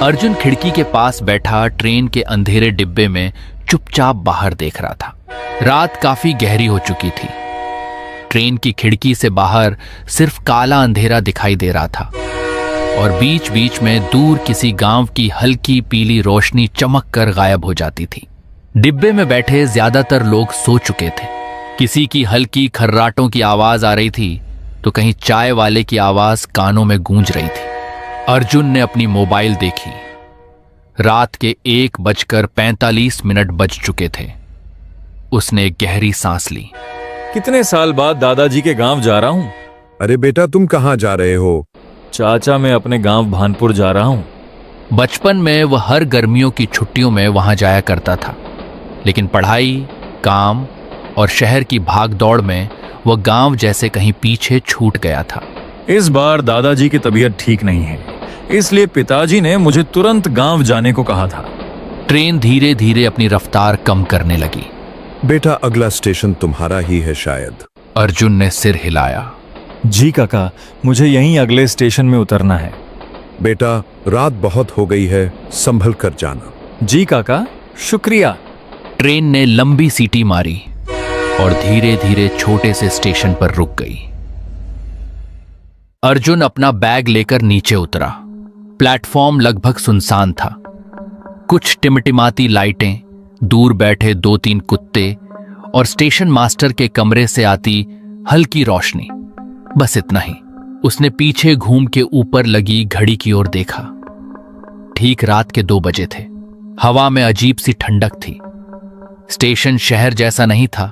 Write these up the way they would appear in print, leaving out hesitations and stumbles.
अर्जुन खिड़की के पास बैठा ट्रेन के अंधेरे डिब्बे में चुपचाप बाहर देख रहा था। रात काफी गहरी हो चुकी थी। ट्रेन की खिड़की से बाहर सिर्फ काला अंधेरा दिखाई दे रहा था और बीच बीच में दूर किसी गांव की हल्की पीली रोशनी चमक कर गायब हो जाती थी। डिब्बे में बैठे ज्यादातर लोग सो चुके थे। किसी की हल्की खर्राटों की आवाज आ रही थी तो कहीं चाय वाले की आवाज कानों में गूंज रही थी। अर्जुन ने अपनी मोबाइल देखी। रात के 1:45 बज चुके थे। उसने एक गहरी सांस ली। कितने साल बाद दादाजी के गांव जा रहा हूँ। अरे बेटा, तुम कहाँ जा रहे हो? चाचा, मैं अपने गांव भानपुर जा रहा हूँ। बचपन में वह हर गर्मियों की छुट्टियों में वहां जाया करता था, लेकिन पढ़ाई, काम और शहर की भागदौड़ में वह गांव जैसे कहीं पीछे छूट गया था। इस बार दादाजी की तबीयत ठीक नहीं है, इसलिए पिताजी ने मुझे तुरंत गांव जाने को कहा था। ट्रेन धीरे धीरे अपनी रफ्तार कम करने लगी। बेटा, अगला स्टेशन तुम्हारा ही है शायद। अर्जुन ने सिर हिलाया। जी काका, मुझे यहीं अगले स्टेशन में उतरना है। बेटा, रात बहुत हो गई है, संभल कर जाना। जी काका, शुक्रिया। ट्रेन ने लंबी सीटी मारी और धीरे धीरे छोटे से स्टेशन पर रुक गई। अर्जुन अपना बैग लेकर नीचे उतरा। प्लेटफॉर्म लगभग सुनसान था। कुछ टिमटिमाती लाइटें, दूर बैठे 2-3 कुत्ते और स्टेशन मास्टर के कमरे से आती हल्की रोशनी, बस इतना ही। उसने पीछे घूम के ऊपर लगी घड़ी की ओर देखा। ठीक रात के 2 बजे थे। हवा में अजीब सी ठंडक थी। स्टेशन शहर जैसा नहीं था।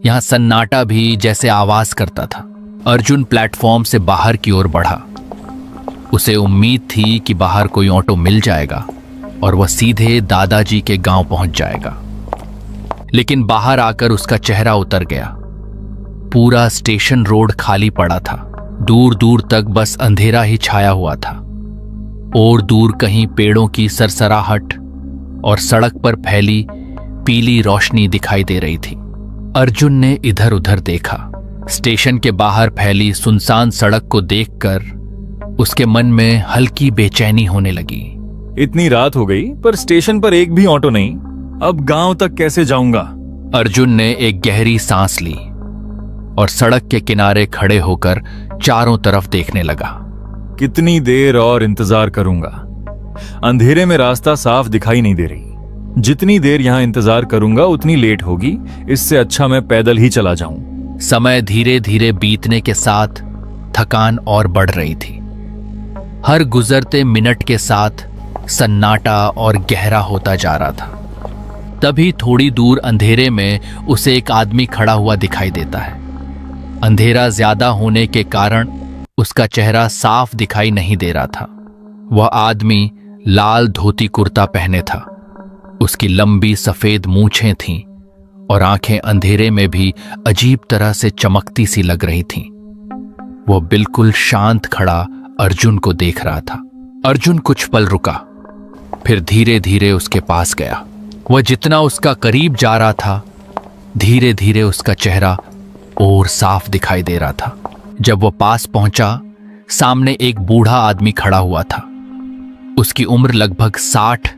यहां सन्नाटा भी जैसे आवाज करता था। अर्जुन प्लेटफॉर्म से बाहर की ओर बढ़ा। उसे उम्मीद थी कि बाहर कोई ऑटो मिल जाएगा और वह सीधे दादाजी के गांव पहुंच जाएगा, लेकिन बाहर आकर उसका चेहरा उतर गया। पूरा स्टेशन रोड खाली पड़ा था। दूर दूर तक बस अंधेरा ही छाया हुआ था और दूर कहीं पेड़ों की सरसराहट और सड़क पर फैली पीली रोशनी दिखाई दे रही थी। अर्जुन ने इधर उधर देखा। स्टेशन के बाहर फैली सुनसान सड़क को देखकर उसके मन में हल्की बेचैनी होने लगी। इतनी रात हो गई पर स्टेशन पर एक भी ऑटो नहीं। अब गांव तक कैसे जाऊंगा? अर्जुन ने एक गहरी सांस ली और सड़क के किनारे खड़े होकर चारों तरफ देखने लगा। कितनी देर और इंतजार करूंगा? अंधेरे में रास्ता साफ दिखाई नहीं दे रही। जितनी देर यहां इंतजार करूंगा उतनी लेट होगी। इससे अच्छा मैं पैदल ही चला जाऊं। समय धीरे धीरे बीतने के साथ थकान और बढ़ रही थी। हर गुजरते मिनट के साथ सन्नाटा और गहरा होता जा रहा था। तभी थोड़ी दूर अंधेरे में उसे एक आदमी खड़ा हुआ दिखाई देता है। अंधेरा ज्यादा होने के कारण उसका चेहरा साफ दिखाई नहीं दे रहा था। वह आदमी लाल धोती कुर्ता पहने था। उसकी लंबी सफेद मूछें थीं और आंखें अंधेरे में भी अजीब तरह से चमकती सी लग रही थीं। वह बिल्कुल शांत खड़ा अर्जुन को देख रहा था। अर्जुन कुछ पल रुका, फिर धीरे धीरे उसके पास गया। वह जितना उसका करीब जा रहा था, धीरे धीरे उसका चेहरा और साफ दिखाई दे रहा था। जब वह पास पहुंचा, सामने एक बूढ़ा आदमी खड़ा हुआ था। उसकी उम्र लगभग 60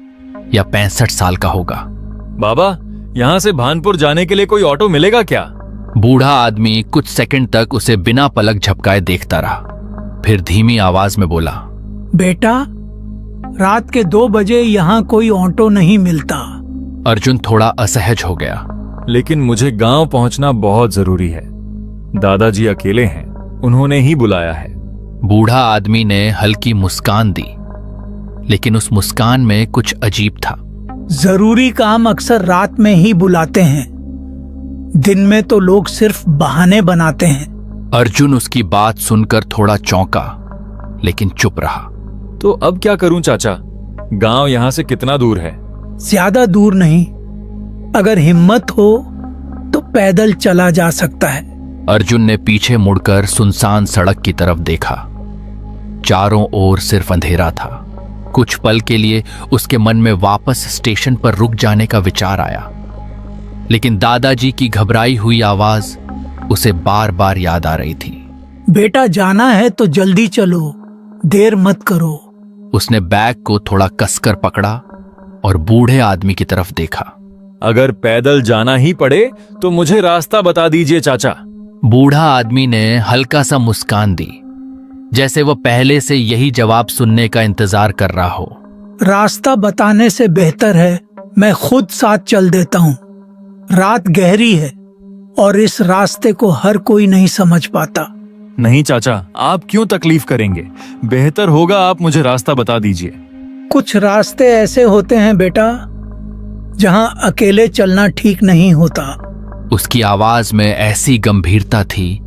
या 65 साल का होगा। बाबा, यहाँ से भानपुर जाने के लिए कोई ऑटो मिलेगा क्या? बूढ़ा आदमी कुछ सेकंड तक उसे बिना पलक झपकाए देखता रहा, फिर धीमी आवाज में बोला, बेटा, रात के 2 बजे यहाँ कोई ऑटो नहीं मिलता। अर्जुन थोड़ा असहज हो गया। लेकिन मुझे गांव पहुंचना बहुत जरूरी है। दादाजी अकेले हैं, उन्होंने ही बुलाया है। बूढ़ा आदमी ने हल्की मुस्कान दी, लेकिन उस मुस्कान में कुछ अजीब था। जरूरी काम अक्सर रात में ही बुलाते हैं। दिन में तो लोग सिर्फ बहाने बनाते हैं। अर्जुन उसकी बात सुनकर थोड़ा चौंका, लेकिन चुप रहा। तो अब क्या करूं चाचा? गांव यहां से कितना दूर है? ज्यादा दूर नहीं। अगर हिम्मत हो तो पैदल चला जा सकता है। अर्जुन ने पीछे मुड़कर सुनसान सड़क की तरफ देखा। चारों ओर सिर्फ अंधेरा था। कुछ पल के लिए उसके मन में वापस स्टेशन पर रुक जाने का विचार आया, लेकिन दादाजी की घबराई हुई आवाज उसे बार बार याद आ रही थी। बेटा, जाना है तो जल्दी चलो, देर मत करो। उसने बैग को थोड़ा कसकर पकड़ा और बूढ़े आदमी की तरफ देखा। अगर पैदल जाना ही पड़े तो मुझे रास्ता बता दीजिए चाचा। बूढ़ा आदमी ने हल्का सा मुस्कान दी, जैसे वह पहले से यही जवाब सुनने का इंतजार कर रहा हो। रास्ता बताने से बेहतर है मैं खुद साथ चल देता हूँ। रात गहरी है और इस रास्ते को हर कोई नहीं समझ पाता। नहीं चाचा, आप क्यों तकलीफ करेंगे? बेहतर होगा आप मुझे रास्ता बता दीजिए। कुछ रास्ते ऐसे होते हैं बेटा जहां अकेले चलना ठीक नहीं होता। उसकी आवाज में ऐसी गंभीरता थी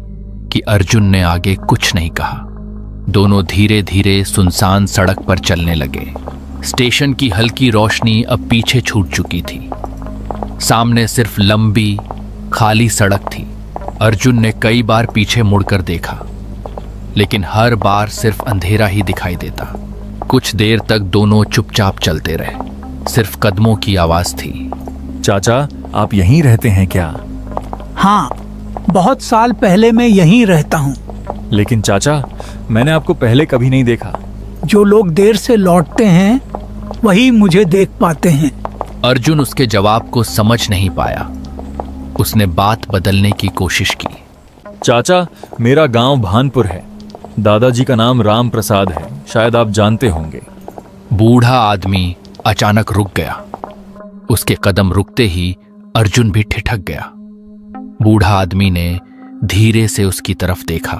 कि अर्जुन ने आगे कुछ नहीं कहा। दोनों धीरे धीरे सुनसान सड़क पर चलने लगे। स्टेशन की हल्की रोशनी अब पीछे छूट चुकी थी। सामने सिर्फ लंबी खाली सड़क थी। अर्जुन ने कई बार पीछे मुड़कर देखा, लेकिन हर बार सिर्फ अंधेरा ही दिखाई देता। कुछ देर तक दोनों चुपचाप चलते रहे। सिर्फ कदमों की आवाज थी। चाचा, आप यहीं रहते हैं क्या? हाँ, बहुत साल पहले मैं यहीं रहता हूँ। लेकिन चाचा, मैंने आपको पहले कभी नहीं देखा। जो लोग देर से लौटते हैं वही मुझे देख पाते हैं। अर्जुन उसके जवाब को समझ नहीं पाया। उसने बात बदलने की कोशिश की। चाचा, मेरा गांव भानपुर है। दादाजी का नाम राम प्रसाद है, शायद आप जानते होंगे। बूढ़ा आदमी अचानक रुक गया। उसके कदम रुकते ही अर्जुन भी ठिठक गया। बूढ़ा आदमी ने धीरे से उसकी तरफ देखा।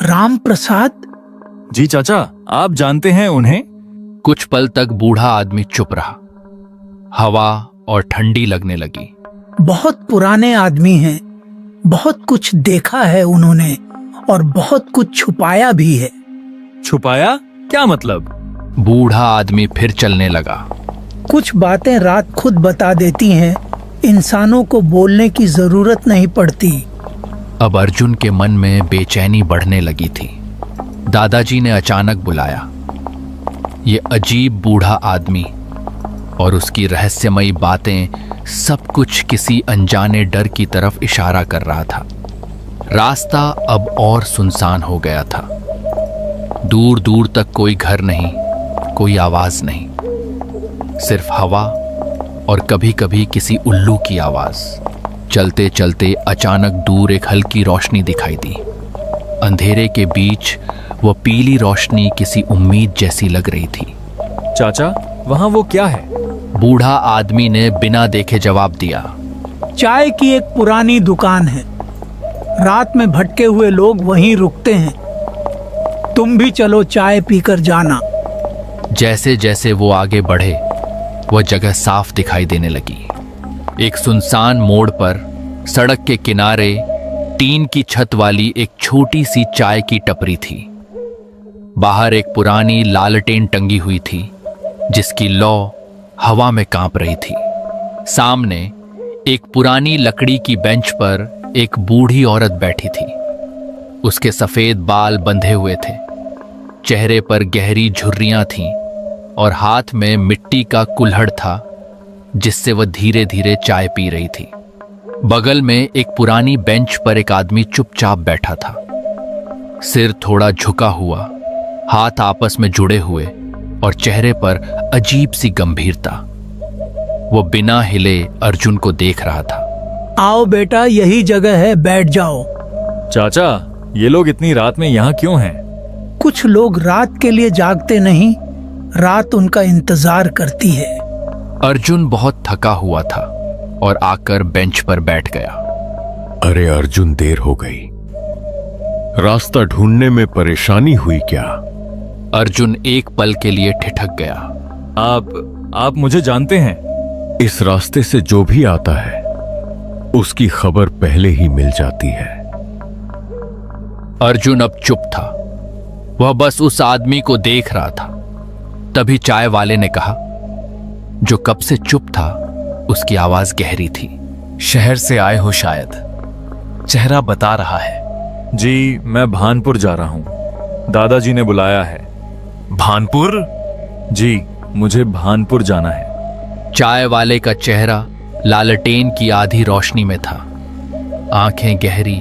राम प्रसाद? जी चाचा, आप जानते हैं उन्हें? कुछ पल तक बूढ़ा आदमी चुप रहा। हवा और ठंडी लगने लगी। बहुत पुराने आदमी हैं। बहुत कुछ देखा है उन्होंने और बहुत कुछ छुपाया भी है। छुपाया? क्या मतलब? बूढ़ा आदमी फिर चलने लगा। कुछ बातें रात खुद बता देती हैं। इंसानों को बोलने की जरूरत नहीं पड़ती। अब अर्जुन के मन में बेचैनी बढ़ने लगी थी। दादाजी ने अचानक बुलाया। ये अजीब बूढ़ा आदमी और उसकी रहस्यमयी बातें, सब कुछ किसी अनजाने डर की तरफ इशारा कर रहा था। रास्ता अब और सुनसान हो गया था। दूर दूर तक कोई घर नहीं, कोई आवाज नहीं, सिर्फ हवा और कभी कभी किसी उल्लू की आवाज। चलते चलते अचानक दूर एक हल्की रोशनी दिखाई दी। अंधेरे के बीच वह पीली रोशनी किसी उम्मीद जैसी लग रही थी। चाचा, वहां वो क्या है? बूढ़ा आदमी ने बिना देखे जवाब दिया। चाय की एक पुरानी दुकान है। रात में भटके हुए लोग वहीं रुकते हैं। तुम भी चलो, चाय पीकर जाना। जैसे जैसे वो आगे बढ़े, वह जगह साफ दिखाई देने लगी। एक सुनसान मोड़ पर सड़क के किनारे टीन की छत वाली एक छोटी सी चाय की टपरी थी। बाहर एक पुरानी लालटेन टंगी हुई थी, जिसकी लौ हवा में कांप रही थी। सामने एक पुरानी लकड़ी की बेंच पर एक बूढ़ी औरत बैठी थी। उसके सफेद बाल बंधे हुए थे, चेहरे पर गहरी झुर्रियां थीं और हाथ में मिट्टी का कुल्हड़ था, जिससे वह धीरे धीरे चाय पी रही थी। बगल में एक पुरानी बेंच पर एक आदमी चुपचाप बैठा था, सिर थोड़ा झुका हुआ, हाथ आपस में जुड़े हुए और चेहरे पर अजीब सी गंभीरता। वो बिना हिले अर्जुन को देख रहा था। आओ बेटा, यही जगह है, बैठ जाओ। चाचा, ये लोग इतनी रात में यहाँ क्यों हैं? कुछ लोग रात के लिए जागते नहीं, रात उनका इंतजार करती है। अर्जुन बहुत थका हुआ था और आकर बेंच पर बैठ गया। अरे अर्जुन, देर हो गई। रास्ता ढूंढने में परेशानी हुई क्या? अर्जुन एक पल के लिए ठिठक गया। आप मुझे जानते हैं? इस रास्ते से जो भी आता है उसकी खबर पहले ही मिल जाती है। अर्जुन अब चुप था। वह बस उस आदमी को देख रहा था। तभी चाय वाले ने कहा, जो कब से चुप था, उसकी आवाज गहरी थी। शहर से आए हो शायद, चेहरा बता रहा है। जी, मैं भानपुर जा रहा हूं। दादाजी ने बुलाया है। भानपुर? जी, मुझे भानपुर जाना है। चाय वाले का चेहरा लालटेन की आधी रोशनी में था। आंखें गहरी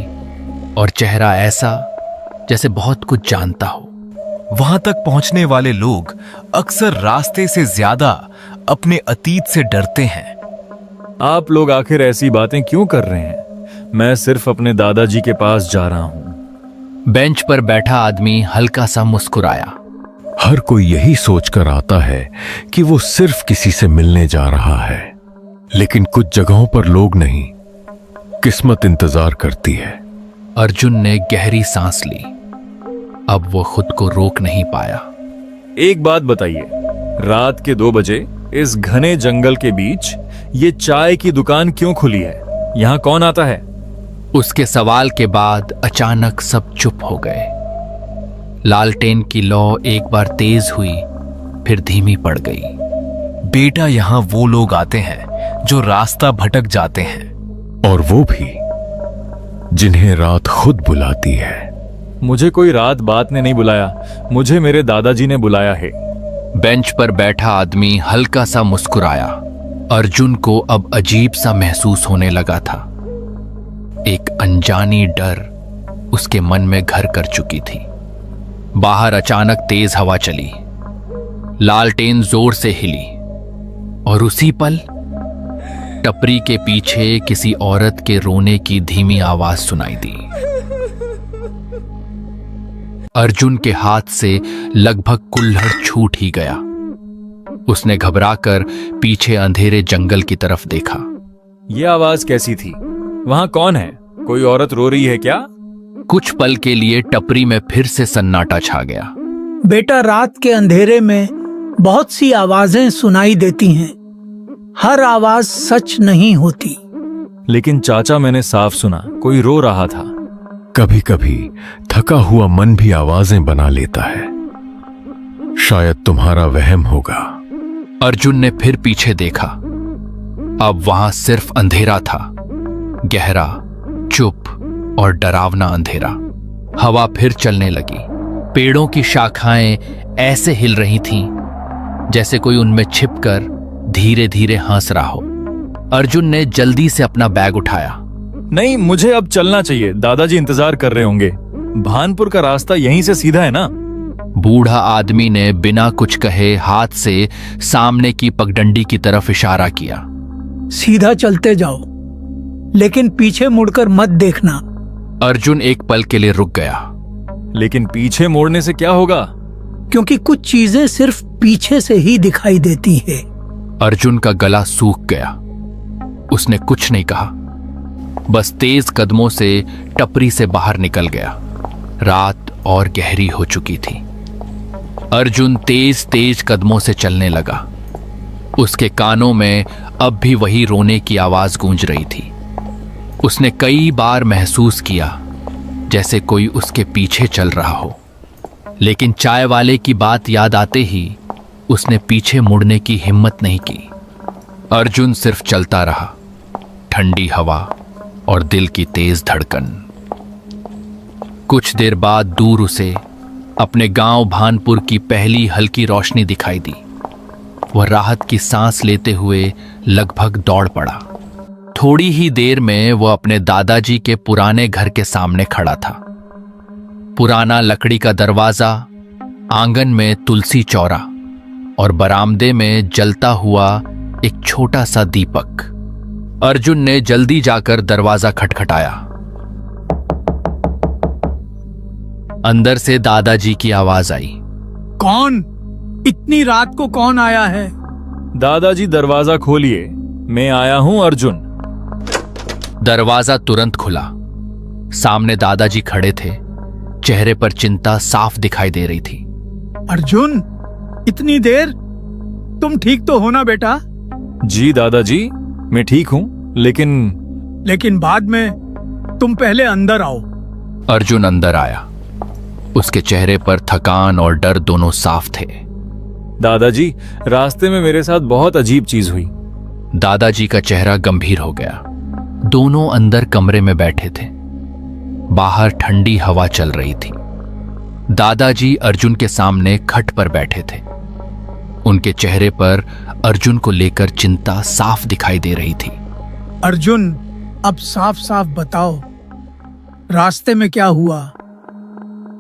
और चेहरा ऐसा जैसे बहुत कुछ जानता हो। वहां तक पहुंचने वाले लोग अक्सर रास्ते से ज्यादा अपने अतीत से डरते हैं। आप लोग आखिर ऐसी बातें क्यों कर रहे हैं? मैं सिर्फ अपने दादाजी के पास जा रहा हूं। बेंच पर बैठा आदमी हल्का सा मुस्कुराया। हर कोई यही सोचकर आता है कि वो सिर्फ किसी से मिलने जा रहा है, लेकिन कुछ जगहों पर लोग नहीं, किस्मत इंतजार करती है। अर्जुन ने गहरी सांस ली। अब वो खुद को रोक नहीं पाया। एक बात बताइए, रात के 2 बजे इस घने जंगल के बीच ये चाय की दुकान क्यों खुली है? यहां कौन आता है? उसके सवाल के बाद अचानक सब चुप हो गए। लालटेन की लौ एक बार तेज हुई, फिर धीमी पड़ गई। बेटा, यहां वो लोग आते हैं जो रास्ता भटक जाते हैं, और वो भी जिन्हें रात खुद बुलाती है। मुझे कोई रात बात ने नहीं बुलाया, मुझे मेरे दादाजी ने बुलाया है। बेंच पर बैठा आदमी हल्का सा मुस्कुराया। अर्जुन को अब अजीब सा महसूस होने लगा था। एक अनजानी डर उसके मन में घर कर चुकी थी। बाहर अचानक तेज हवा चली, लालटेन जोर से हिली, और उसी पल टपरी के पीछे किसी औरत के रोने की धीमी आवाज सुनाई दी। अर्जुन के हाथ से लगभग कुल्हड़ छूट ही गया। उसने घबराकर पीछे अंधेरे जंगल की तरफ देखा। यह आवाज कैसी थी? वहां कौन है? कोई औरत रो रही है क्या? कुछ पल के लिए टपरी में फिर से सन्नाटा छा गया। बेटा, रात के अंधेरे में बहुत सी आवाजें सुनाई देती हैं। हर आवाज सच नहीं होती। लेकिन चाचा, मैंने साफ सुना कोई रो रहा था। कभी कभी थका हुआ मन भी आवाजें बना लेता है। शायद तुम्हारा वहम होगा। अर्जुन ने फिर पीछे देखा। अब वहां सिर्फ अंधेरा था, गहरा, चुप और डरावना अंधेरा। हवा फिर चलने लगी। पेड़ों की शाखाएं ऐसे हिल रही थीं जैसे कोई उनमें छिपकर धीरे धीरे हंस रहा हो। अर्जुन ने जल्दी से अपना बैग उठाया। नहीं, मुझे अब चलना चाहिए, दादाजी इंतजार कर रहे होंगे। भानपुर का रास्ता यहीं से सीधा है ना? बूढ़ा आदमी ने बिना कुछ कहे हाथ से सामने की पगडंडी की तरफ इशारा किया। सीधा चलते जाओ, लेकिन पीछे मुड़कर मत देखना। अर्जुन एक पल के लिए रुक गया। लेकिन पीछे मोड़ने से क्या होगा? क्योंकि कुछ चीजें सिर्फ पीछे से ही दिखाई देती है। अर्जुन का गला सूख गया। उसने कुछ नहीं कहा, बस तेज कदमों से टपरी से बाहर निकल गया। रात और गहरी हो चुकी थी। अर्जुन तेज तेज कदमों से चलने लगा। उसके कानों में अब भी वही रोने की आवाज गूंज रही थी। उसने कई बार महसूस किया जैसे कोई उसके पीछे चल रहा हो, लेकिन चाय वाले की बात याद आते ही उसने पीछे मुड़ने की हिम्मत नहीं की। अर्जुन सिर्फ चलता रहा, ठंडी हवा और दिल की तेज धड़कन। कुछ देर बाद दूर उसे अपने गांव भानपुर की पहली हल्की रोशनी दिखाई दी। वह राहत की सांस लेते हुए लगभग दौड़ पड़ा। थोड़ी ही देर में वह अपने दादाजी के पुराने घर के सामने खड़ा था। पुराना लकड़ी का दरवाजा, आंगन में तुलसी चौरा और बरामदे में जलता हुआ एक छोटा सा दीपक। अर्जुन ने जल्दी जाकर दरवाजा खटखटाया। अंदर से दादाजी की आवाज आई। कौन? इतनी रात को कौन आया है? दादाजी, दरवाजा खोलिए, मैं आया हूं अर्जुन। दरवाजा तुरंत खुला। सामने दादाजी खड़े थे। चेहरे पर चिंता साफ दिखाई दे रही थी। अर्जुन, इतनी देर? तुम ठीक तो हो ना बेटा? जी दादाजी, मैं ठीक हूं, लेकिन बाद में तुम पहले अंदर आओ। अर्जुन अंदर आया। उसके चेहरे पर थकान और डर दोनों साफ थे। दादाजी, रास्ते में मेरे साथ बहुत अजीब चीज हुई। दादाजी का चेहरा गंभीर हो गया। दोनों अंदर कमरे में बैठे थे। बाहर ठंडी हवा चल रही थी। दादाजी अर्जुन के सामने खट पर बैठे थे। उनके चेहरे पर अर्जुन को लेकर चिंता साफ दिखाई दे रही थी। अर्जुन, अब साफ साफ बताओ, रास्ते में क्या हुआ?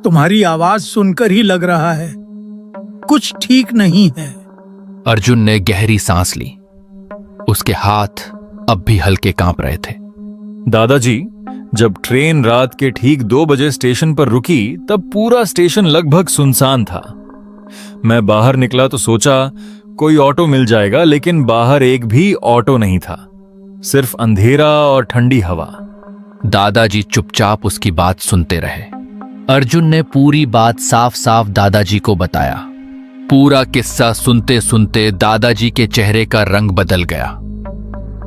तुम्हारी आवाज सुनकर ही लग रहा है कुछ ठीक नहीं है। अर्जुन ने गहरी सांस ली। उसके हाथ अब भी हल्के कांप रहे थे। दादाजी, जब ट्रेन रात के ठीक 2 बजे स्टेशन पर रुकी तब पूरा स्टेशन लगभग सुनसान था। मैं बाहर निकला तो सोचा कोई ऑटो मिल जाएगा, लेकिन बाहर एक भी ऑटो नहीं था, सिर्फ अंधेरा और ठंडी हवा। दादाजी चुपचाप उसकी बात सुनते रहे। अर्जुन ने पूरी बात साफ साफ दादाजी को बताया। पूरा किस्सा सुनते सुनते दादाजी के चेहरे का रंग बदल गया।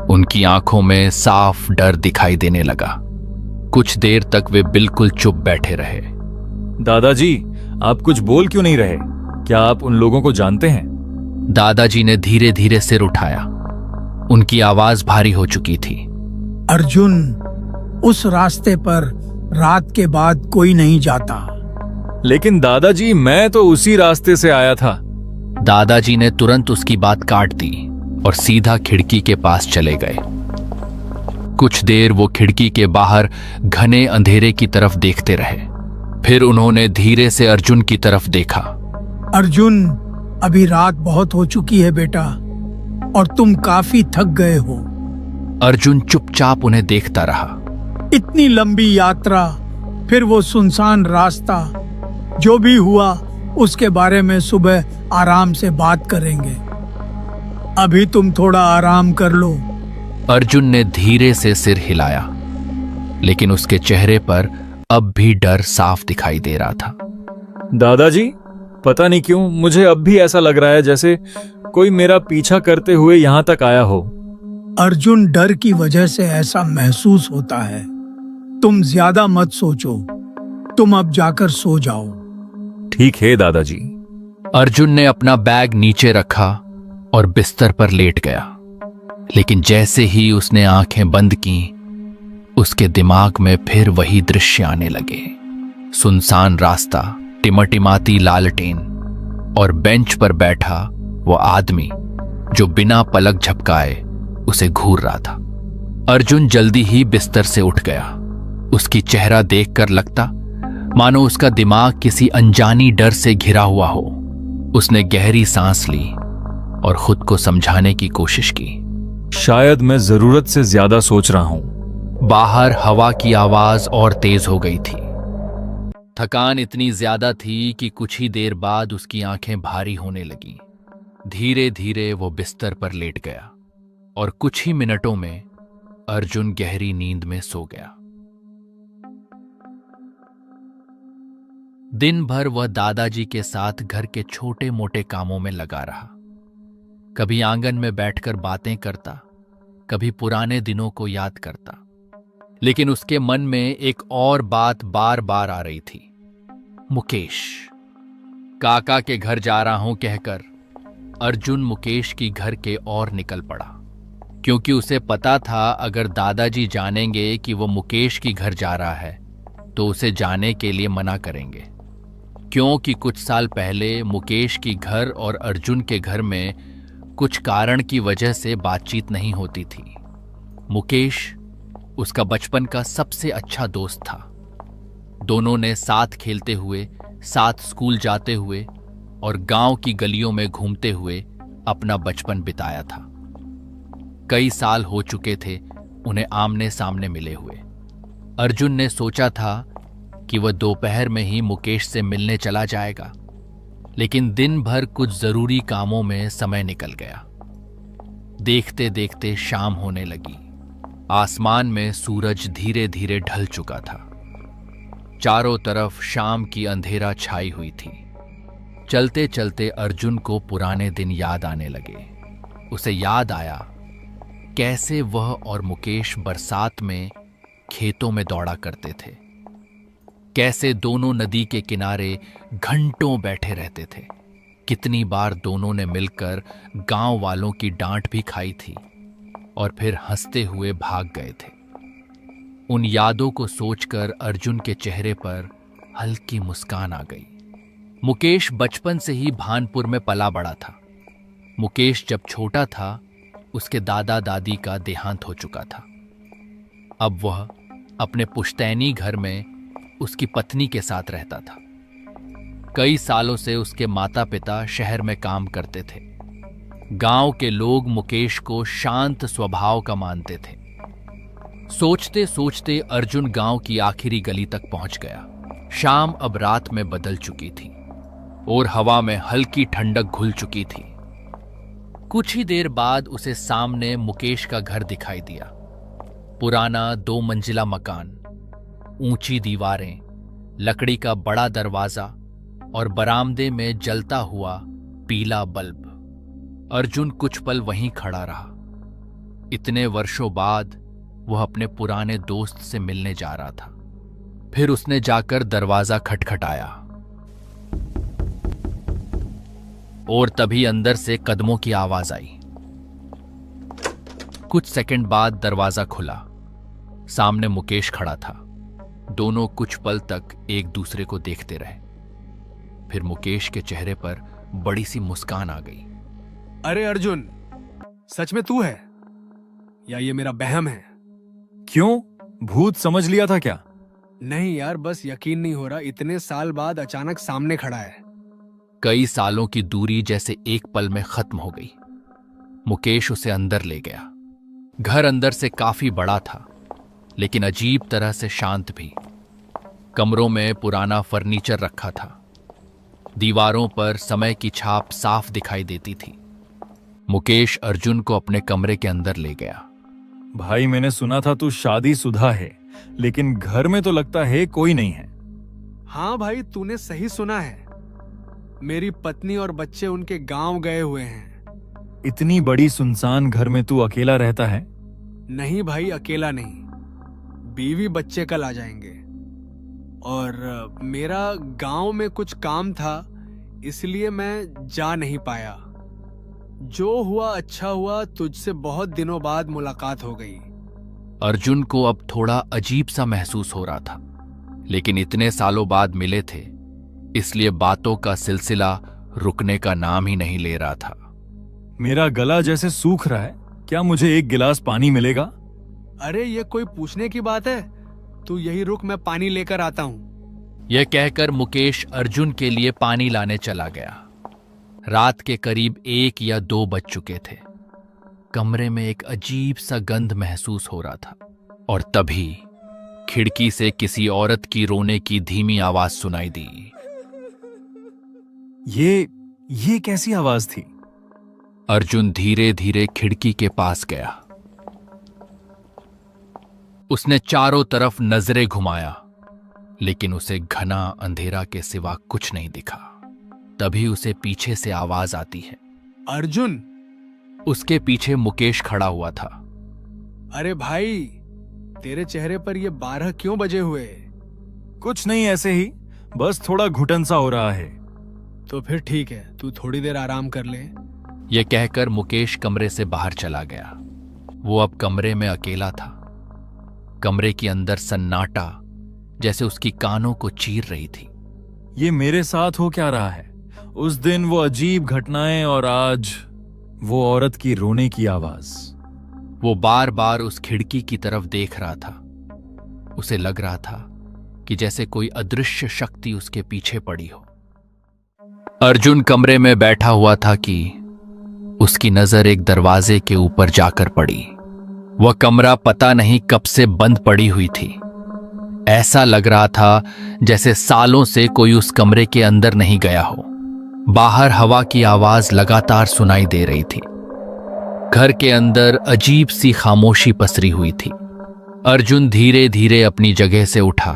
उनकी आंखों में साफ डर दिखाई देने लगा। कुछ देर तक वे बिल्कुल चुप बैठे रहे। दादाजी, आप कुछ बोल क्यों नहीं रहे? क्या आप उन लोगों को जानते हैं? दादाजी ने धीरे धीरे सिर उठाया। उनकी आवाज भारी हो चुकी थी। अर्जुन, उस रास्ते पर रात के बाद कोई नहीं जाता। लेकिन दादाजी, मैं तो उसी रास्ते से आया था। दादाजी ने तुरंत उसकी बात काट दी और सीधा खिड़की के पास चले गए। कुछ देर वो खिड़की के बाहर घने अंधेरे की तरफ देखते रहे। फिर उन्होंने धीरे से अर्जुन की तरफ देखा। अर्जुन, अभी रात बहुत हो चुकी है बेटा, और तुम काफी थक गए हो। अर्जुन चुपचाप उन्हें देखता रहा। इतनी लंबी यात्रा, फिर वो सुनसान रास्ता। जो भी हुआ उसके बारे में सुबह आराम से बात करेंगे। अभी तुम थोड़ा आराम कर लो। अर्जुन ने धीरे से सिर हिलाया, लेकिन उसके चेहरे पर अब भी डर साफ दिखाई दे रहा था। दादाजी, पता नहीं क्यों मुझे अब भी ऐसा लग रहा है जैसे कोई मेरा पीछा करते हुए यहां तक आया हो। अर्जुन, डर की वजह से ऐसा महसूस होता है। तुम ज्यादा मत सोचो। तुम अब जाकर सो जाओ। ठीक है दादाजी। अर्जुन ने अपना बैग नीचे रखा और बिस्तर पर लेट गया। लेकिन जैसे ही उसने आंखें बंद की, उसके दिमाग में फिर वही दृश्य आने लगे। सुनसान रास्ता, टिमटिमाती लालटेन और बेंच पर बैठा वो आदमी जो बिना पलक झपकाए उसे घूर रहा था। अर्जुन जल्दी ही बिस्तर से उठ गया। उसकी चेहरा देखकर लगता मानो उसका दिमाग किसी अनजानी डर से घिरा हुआ हो। उसने गहरी सांस ली और खुद को समझाने की कोशिश की। शायद मैं जरूरत से ज्यादा सोच रहा हूं। बाहर हवा की आवाज और तेज हो गई थी। थकान इतनी ज्यादा थी कि कुछ ही देर बाद उसकी आंखें भारी होने लगीं। धीरे धीरे वो बिस्तर पर लेट गया और कुछ ही मिनटों में अर्जुन गहरी नींद में सो गया। दिन भर वह दादाजी के साथ घर के छोटे मोटे कामों में लगा रहा। कभी आंगन में बैठकर बातें करता, कभी पुराने दिनों को याद करता। लेकिन उसके मन में एक और बात बार बार आ रही थी। मुकेश। काका के घर जा रहा हूं कहकर अर्जुन मुकेश की घर के और निकल पड़ा, क्योंकि उसे पता था अगर दादाजी जानेंगे कि वो मुकेश की घर जा रहा है तो उसे जाने के लिए मना करेंगे। क्योंकि कुछ साल पहले मुकेश की घर और अर्जुन के घर में कुछ कारण की वजह से बातचीत नहीं होती थी। मुकेश उसका बचपन का सबसे अच्छा दोस्त था। दोनों ने साथ खेलते हुए, साथ स्कूल जाते हुए और गांव की गलियों में घूमते हुए अपना बचपन बिताया था। कई साल हो चुके थे उन्हें आमने सामने मिले हुए। अर्जुन ने सोचा था कि वह दोपहर में ही मुकेश से मिलने चला जाएगा, लेकिन दिन भर कुछ जरूरी कामों में समय निकल गया। देखते देखते शाम होने लगी। आसमान में सूरज धीरे धीरे ढल चुका था। चारों तरफ शाम की अंधेरा छाई हुई थी। चलते चलते अर्जुन को पुराने दिन याद आने लगे। उसे याद आया कैसे वह और मुकेश बरसात में खेतों में दौड़ा करते थे, कैसे दोनों नदी के किनारे घंटों बैठे रहते थे। कितनी बार दोनों ने मिलकर गांव वालों की डांट भी खाई थी और फिर हंसते हुए भाग गए थे। उन यादों को सोचकर अर्जुन के चेहरे पर हल्की मुस्कान आ गई। मुकेश बचपन से ही भानपुर में पला बड़ा था। मुकेश जब छोटा था उसके दादा दादी का देहांत हो चुका था। अब वह अपने पुश्तैनी घर में उसकी पत्नी के साथ रहता था। कई सालों से उसके माता पिता शहर में काम करते थे। गांव के लोग मुकेश को शांत स्वभाव का मानते थे। सोचते सोचते अर्जुन गांव की आखिरी गली तक पहुंच गया। शाम अब रात में बदल चुकी थी और हवा में हल्की ठंडक घुल चुकी थी। कुछ ही देर बाद उसे सामने मुकेश का घर दिखाई दिया। पुराना 2 मंजिला मकान, ऊंची दीवारें, लकड़ी का बड़ा दरवाजा और बरामदे में जलता हुआ पीला बल्ब। अर्जुन कुछ पल वहीं खड़ा रहा। इतने वर्षों बाद वह अपने पुराने दोस्त से मिलने जा रहा था। फिर उसने जाकर दरवाजा खटखटाया और तभी अंदर से कदमों की आवाज आई। कुछ सेकंड बाद दरवाजा खुला। सामने मुकेश खड़ा था। दोनों कुछ पल तक एक दूसरे को देखते रहे। फिर मुकेश के चेहरे पर बड़ी सी मुस्कान आ गई। अरे अर्जुन, सच में तू है या ये मेरा बहम है? क्यों, भूत समझ लिया था क्या? नहीं यार, बस यकीन नहीं हो रहा, इतने साल बाद अचानक सामने खड़ा है। कई सालों की दूरी जैसे एक पल में खत्म हो गई। मुकेश उसे अंदर ले गया। घर अंदर से काफी बड़ा था, लेकिन अजीब तरह से शांत भी। कमरों में पुराना फर्नीचर रखा था। दीवारों पर समय की छाप साफ दिखाई देती थी। मुकेश अर्जुन को अपने कमरे के अंदर ले गया। भाई, मैंने सुना था तू शादीशुदा है, लेकिन घर में तो लगता है कोई नहीं है। हाँ भाई, तूने सही सुना है। मेरी पत्नी और बच्चे उनके गांव गए हुए हैं। इतनी बड़ी सुनसान घर में तू अकेला रहता है? नहीं भाई, अकेला नहीं, बीवी बच्चे कल आ जाएंगे। और मेरा गांव में कुछ काम था, इसलिए मैं जा नहीं पाया। जो हुआ अच्छा हुआ, तुझसे बहुत दिनों बाद मुलाकात हो गई। अर्जुन को अब थोड़ा अजीब सा महसूस हो रहा था, लेकिन इतने सालों बाद मिले थे, इसलिए बातों का सिलसिला रुकने का नाम ही नहीं ले रहा था। मेरा गला जैसे सूख रहा है, क्या मुझे एक गिलास पानी मिलेगा? अरे ये कोई पूछने की बात है? तू यही रुक, मैं पानी लेकर आता हूं। यह कहकर मुकेश अर्जुन के लिए पानी लाने चला गया। रात के करीब 1 या 2 बज चुके थे। कमरे में एक अजीब सा गंध महसूस हो रहा था और तभी खिड़की से किसी औरत की रोने की धीमी आवाज सुनाई दी। ये कैसी आवाज थी? अर्जुन धीरे धीरे खिड़की के पास गया। उसने चारों तरफ नजरें घुमाया, लेकिन उसे घना अंधेरा के सिवा कुछ नहीं दिखा। तभी उसे पीछे से आवाज आती है। अर्जुन! उसके पीछे मुकेश खड़ा हुआ था। अरे भाई, तेरे चेहरे पर ये 12 क्यों बजे हुए? कुछ नहीं, ऐसे ही, बस थोड़ा घुटन सा हो रहा है। तो फिर ठीक है, तू थोड़ी देर आराम कर ले। यह कहकर मुकेश कमरे से बाहर चला गया। वो अब कमरे में अकेला था। कमरे के अंदर सन्नाटा जैसे उसकी कानों को चीर रही थी। ये मेरे साथ हो क्या रहा है? उस दिन वो अजीब घटनाएं और आज वो औरत की रोने की आवाज। वो बार बार उस खिड़की की तरफ देख रहा था। उसे लग रहा था कि जैसे कोई अदृश्य शक्ति उसके पीछे पड़ी हो। अर्जुन कमरे में बैठा हुआ था कि उसकी नजर एक दरवाजे के ऊपर जाकर पड़ी। वह कमरा पता नहीं कब से बंद पड़ी हुई थी। ऐसा लग रहा था जैसे सालों से कोई उस कमरे के अंदर नहीं गया हो। बाहर हवा की आवाज लगातार सुनाई दे रही थी। घर के अंदर अजीब सी खामोशी पसरी हुई थी। अर्जुन धीरे धीरे अपनी जगह से उठा।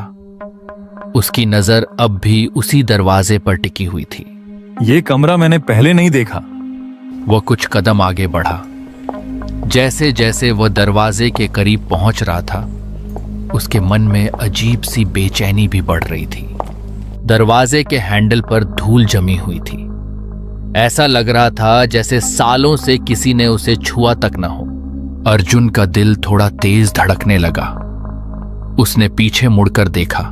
उसकी नजर अब भी उसी दरवाजे पर टिकी हुई थी। ये कमरा मैंने पहले नहीं देखा। वह कुछ कदम आगे बढ़ा। जैसे जैसे वह दरवाजे के करीब पहुंच रहा था, उसके मन में अजीब सी बेचैनी भी बढ़ रही थी। दरवाजे के हैंडल पर धूल जमी हुई थी। ऐसा लग रहा था जैसे सालों से किसी ने उसे छुआ तक न हो। अर्जुन का दिल थोड़ा तेज धड़कने लगा। उसने पीछे मुड़कर देखा।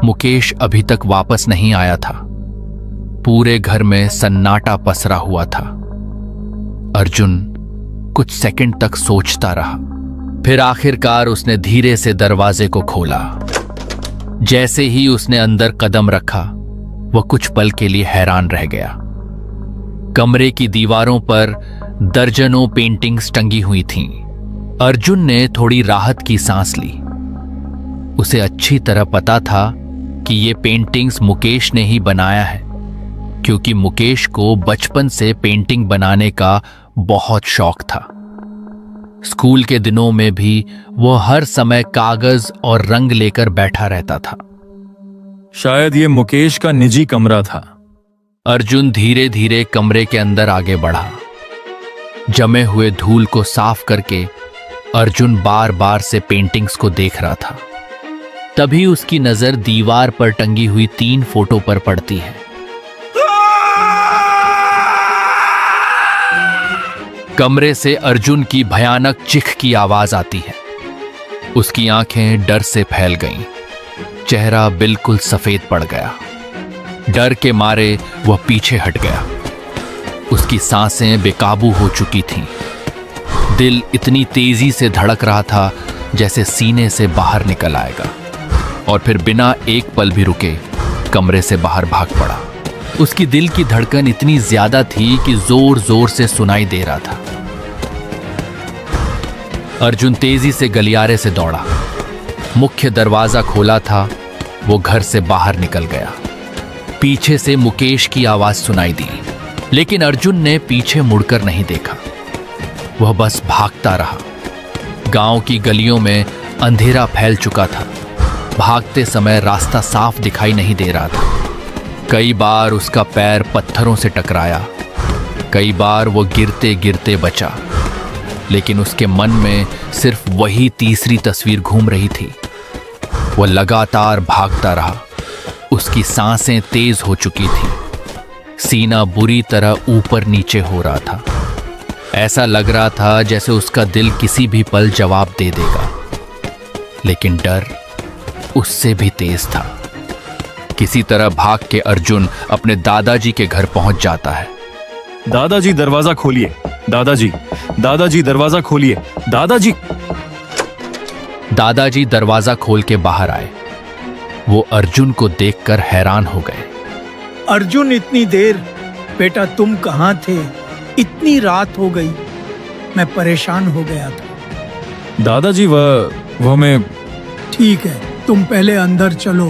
मुकेश अभी तक वापस नहीं आया था। पूरे घर में सन्नाटा पसरा हुआ था। अर्जुन कुछ सेकंड तक सोचता रहा। फिर आखिरकार उसने धीरे से दरवाजे को खोला। जैसे ही उसने अंदर कदम रखा, वह कुछ पल के लिए हैरान रह गया। कमरे की दीवारों पर दर्जनों पेंटिंग्स टंगी हुई थीं। अर्जुन ने थोड़ी राहत की सांस ली। उसे अच्छी तरह पता था कि ये पेंटिंग्स मुकेश ने ही बनाया है, क्योंकि मुकेश को बचपन से पेंटिंग बनाने का बहुत शौक था। स्कूल के दिनों में भी वह हर समय कागज और रंग लेकर बैठा रहता था। शायद ये मुकेश का निजी कमरा था। अर्जुन धीरे धीरे कमरे के अंदर आगे बढ़ा। जमे हुए धूल को साफ करके अर्जुन बार बार से पेंटिंग्स को देख रहा था। तभी उसकी नजर दीवार पर टंगी हुई 3 फोटो पर पड़ती है। कमरे से अर्जुन की भयानक चिख की आवाज आती है। उसकी आंखें डर से फैल गईं। चेहरा बिल्कुल सफेद पड़ गया। डर के मारे वह पीछे हट गया। उसकी सांसें बेकाबू हो चुकी थीं। दिल इतनी तेजी से धड़क रहा था जैसे सीने से बाहर निकल आएगा, और फिर बिना एक पल भी रुके कमरे से बाहर भाग पड़ा। उसकी दिल की धड़कन इतनी ज्यादा थी कि जोर जोर से सुनाई दे रहा था। अर्जुन तेजी से गलियारे से दौड़ा। मुख्य दरवाजा खोला था। वो घर से बाहर निकल गया। पीछे से मुकेश की आवाज सुनाई दी, लेकिन अर्जुन ने पीछे मुड़कर नहीं देखा। वह बस भागता रहा। गांव की गलियों में अंधेरा फैल चुका था। भागते समय रास्ता साफ दिखाई नहीं दे रहा था। कई बार उसका पैर पत्थरों से टकराया। कई बार वो गिरते गिरते बचा, लेकिन उसके मन में सिर्फ वही तीसरी तस्वीर घूम रही थी। वह लगातार भागता रहा। उसकी सांसें तेज हो चुकी थी। सीना बुरी तरह ऊपर नीचे हो रहा था। ऐसा लग रहा था जैसे उसका दिल किसी भी पल जवाब दे देगा, लेकिन डर उससे भी तेज था। किसी तरह भाग के अर्जुन अपने दादाजी के घर पहुंच जाता है। दादाजी दरवाजा खोलिए, दादाजी, दादाजी दरवाजा खोलिए, दादाजी। दादाजी दरवाजा खोल के बाहर आए। वो अर्जुन को देखकर हैरान हो गए। अर्जुन, इतनी देर? बेटा तुम कहाँ थे? इतनी रात हो गई। मैं परेशान हो गया था। दादाजी वह मैं। ठीक है, तुम पहले अंदर चलो,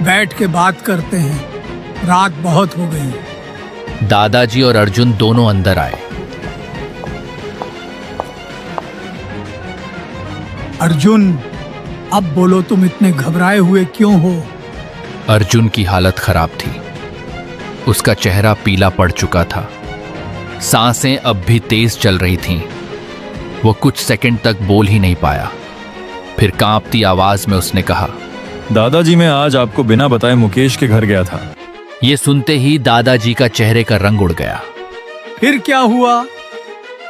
बैठ के बात करते हैं। रात बहुत हो गई। दादाजी और अर्जुन दोनों अंदर आए। अर्जुन, अब बोलो, तुम इतने घबराए हुए क्यों हो? अर्जुन की हालत खराब थी। उसका चेहरा पीला पड़ चुका था। सांसें अब भी तेज चल रही थीं। वो कुछ सेकंड तक बोल ही नहीं पाया। फिर कांपती आवाज में उसने कहा, दादाजी मैं आज आपको बिना बताए मुकेश के घर गया था। यह सुनते ही दादाजी का चेहरे का रंग उड़ गया। फिर क्या हुआ?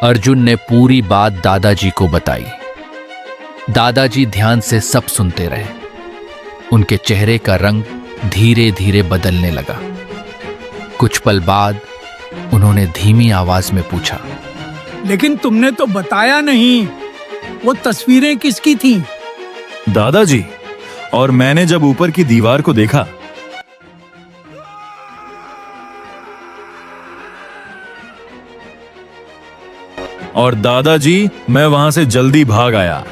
अर्जुन ने पूरी बात दादाजी को बताई। दादाजी ध्यान से सब सुनते रहे। उनके चेहरे का रंग धीरे धीरे बदलने लगा। कुछ पल बाद उन्होंने धीमी आवाज में पूछा, लेकिन तुमने तो बताया नहीं, वो तस्वीरें किसकी थीं? दादाजी, और मैंने जब ऊपर की दीवार को देखा और दादाजी मैं वहां से जल्दी भाग आया।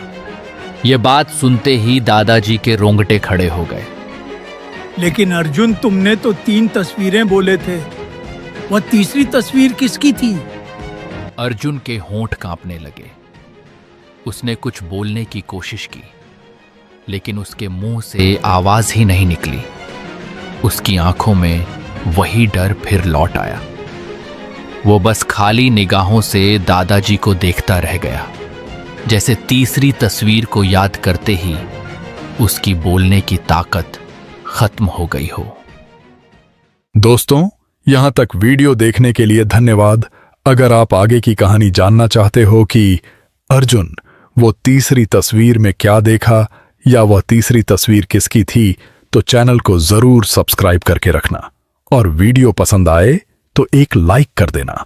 यह बात सुनते ही दादाजी के रोंगटे खड़े हो गए। लेकिन अर्जुन, तुमने तो 3 तस्वीरें बोले थे। वह तीसरी तस्वीर किसकी थी? अर्जुन के होंठ कांपने लगे। उसने कुछ बोलने की कोशिश की, लेकिन उसके मुंह से आवाज ही नहीं निकली। उसकी आंखों में वही डर फिर लौट आया। वो बस खाली निगाहों से दादाजी को देखता रह गया, जैसे तीसरी तस्वीर को याद करते ही उसकी बोलने की ताकत खत्म हो गई हो। दोस्तों, यहां तक वीडियो देखने के लिए धन्यवाद। अगर आप आगे की कहानी जानना चाहते हो कि अर्जुन वो तीसरी तस्वीर में क्या देखा या वह तीसरी तस्वीर किसकी थी, तो चैनल को जरूर सब्सक्राइब करके रखना, और वीडियो पसंद आए तो एक लाइक कर देना।